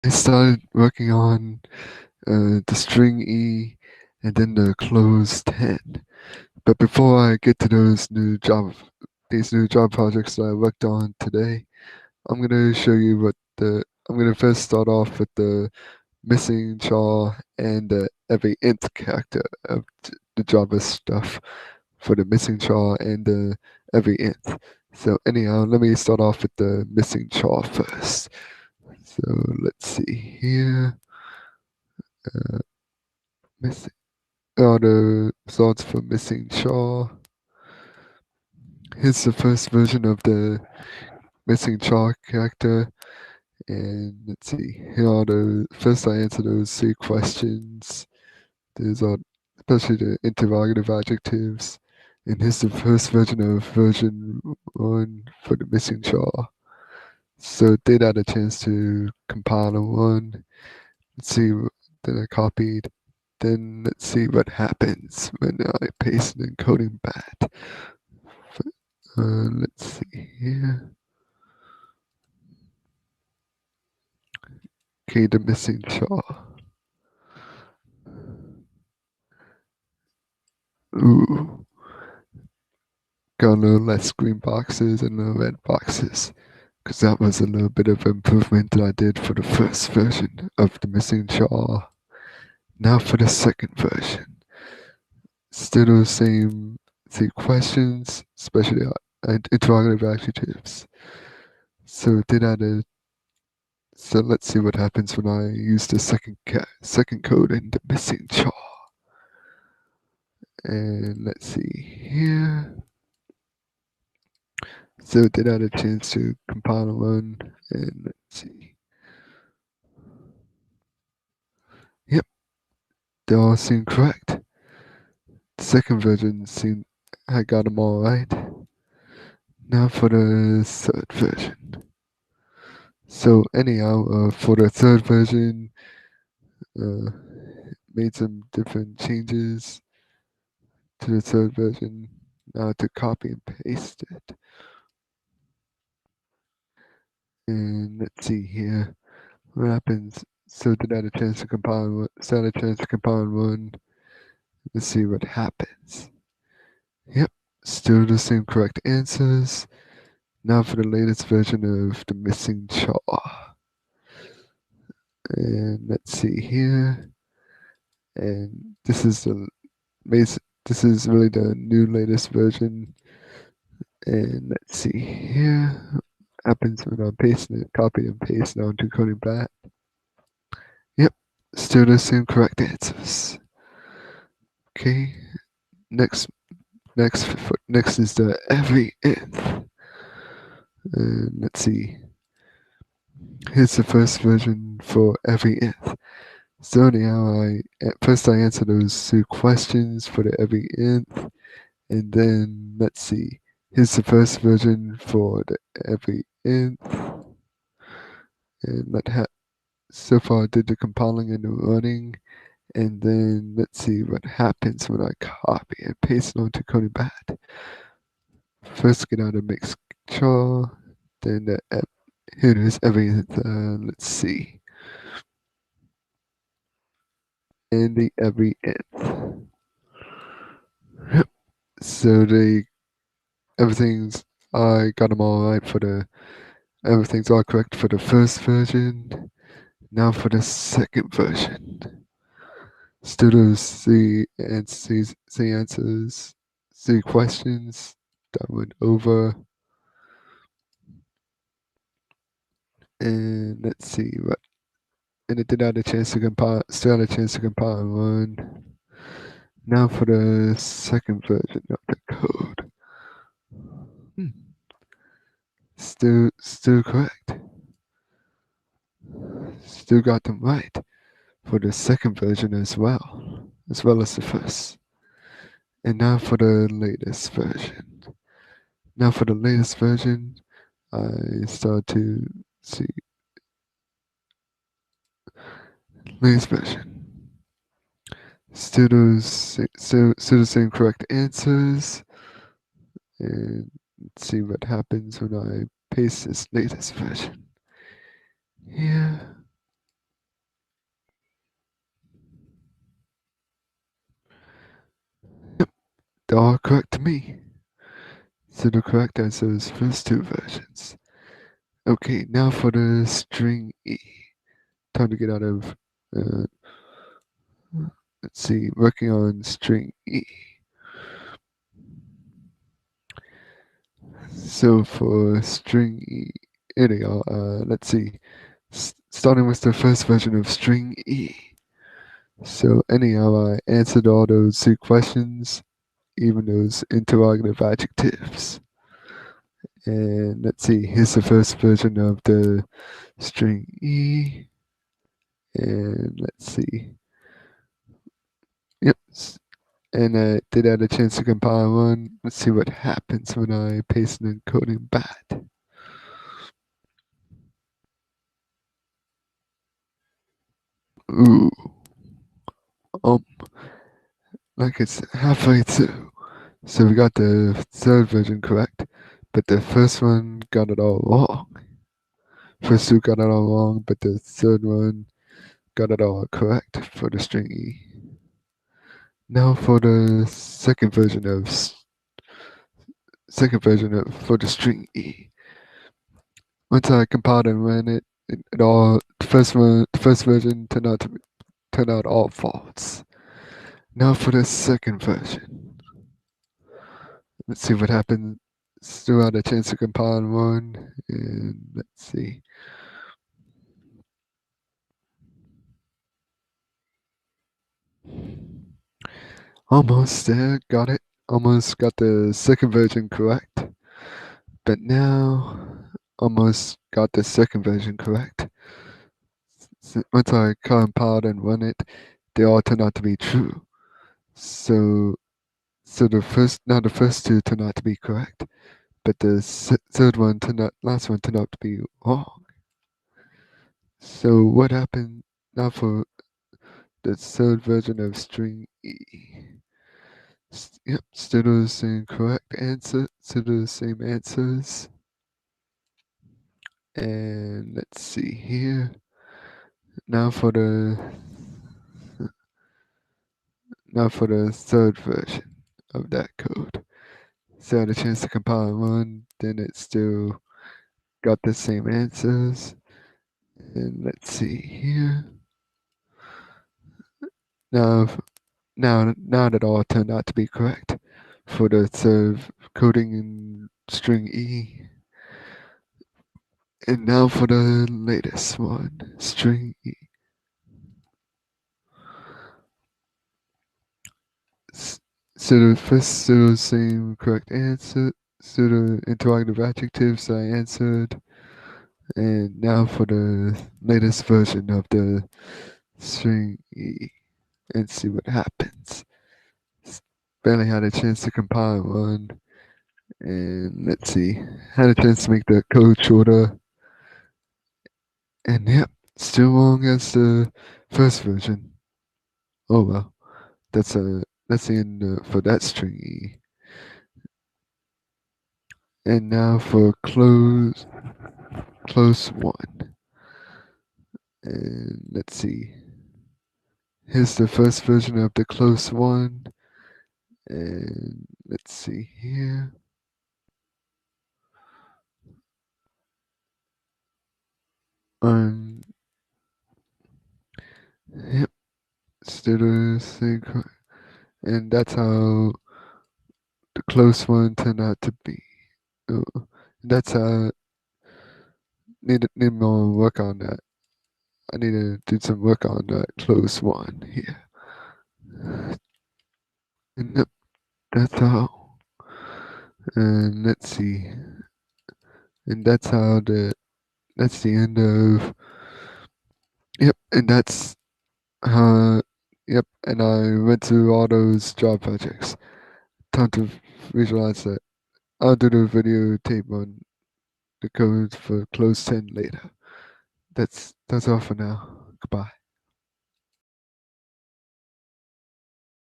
I started working on the StringE and then the Close10. But before I get to these new job projects that I worked on today, I'm gonna show you I'm gonna first start off with the MissingChar and the EveryNth character of the Java stuff for the MissingChar and the EveryNth. So anyhow, let me start off with the MissingChar first. So let's see here. Uh, missing. The results for MissingChar. Here's the first version of the MissingChar character. And let's see, here are first I answer those 3 questions. These are especially the interrogative adjectives. And here's the first version of version 1 for the MissingChar. So did I had a chance to compile one. Let's see, then I copied. Then let's see what happens when I paste an encoding back. Let's see here. Okay, the MissingChar. Ooh. Got a little less green boxes and little red boxes. Because that was a little bit of improvement that I did for the first version of the MissingChar. Now for the second version. Still the same 3 questions, especially interrogative adjectives. So let's see what happens when I use the second code in the MissingChar. And let's see here. So did I have a chance to compile one? And let's see. Yep, they all seem correct. The second version seemed I got them all right. Now for the third version. So anyhow, for the third version, made some different changes to the third version. Now to copy and paste it. And let's see here. What happens? So did I have a chance to compile one? So I had a chance to compile one. Let's see what happens. Yep, still the same correct answers. Now for the latest version of the MissingChar. And let's see here. And this is really the new latest version. And let's see here. Happens when I'm pasting it, copy and paste onto coding back. Yep, still the same correct answers. Okay, next is the EveryNth. And let's see. Here's the first version for EveryNth. So anyhow, first I answer those 2 questions for the EveryNth, and then let's see. Here's the first version for the EveryNth, and so far I did the compiling and the running, and then let's see what happens when I copy and paste it onto coding bat. First get out of MissingChar, then here it is, EveryNth. Let's see. And the EveryNth. Yep. So I got them all right everything's all correct for the first version. Now for the second version. Still those three answers, 3 questions that went over. And let's see and it did have a chance to still had a chance to compile one. Now for the second version of the code. Still correct. Still got them right for the second version as well as the first. And now for the latest version. Now for the latest version, I start to see latest version. Still the same correct answers. And let's see what happens when I paste this latest version. Here. they're all correct to me. So the correct answer is first two versions. Okay, now for the string E. Time to get out of, let's see, working on string E. So for string E, here they are. Let's see, starting with the first version of string E. So anyhow, I answered all those two questions, even those interrogative adjectives. And let's see, here's the first version of the string E. And let's see. Yep. And I did have a chance to compile one. Let's see what happens when I paste an encoding bad. Ooh. Like it's halfway through. So we got the third version correct, but the first one got it all wrong. First two got it all wrong, but the third one got it all correct for the string E. Now for the second version for the string E. Once I compiled and ran it, it all the first version turned out all false. Now for the second version. Let's see what happens. Still had a chance to compile one, and let's see. Almost there, got it. Almost got the second version correct. But now, almost got the second version correct. Once I compiled and run it, they all turned out to be true. So the first two turned out to be correct, but the last one turned out to be wrong. So what happened now for the third version of string E? Yep, still the same correct answer, still the same answers. And let's see here. Now for the third version of that code. So I had a chance to compile one, then it still got the same answers. And let's see here. Now that all turned out to be correct for the third coding in string E. And now for the latest one, string E. So the first the same correct answer, so the interrogative adjectives I answered. And now for the latest version of the string E, and see what happens. Barely had a chance to compile one, and let's see, had a chance to make the code shorter, and yep, still long as the first version. Oh well, that's the end for that string E. And now for close 1. And let's see. Here's the first version of the close 1. And let's see here. Yep, still the same. And that's how the close one turned out to be. Oh, that's how need more work on that. I need to do some work on that close one here. And yep, that's how. And let's see. And that's the end of. Yep, and that's yep, and I went through all those job projects. Time to visualize that. I'll do the video tape on the code for Close10 later. That's all for now. Goodbye.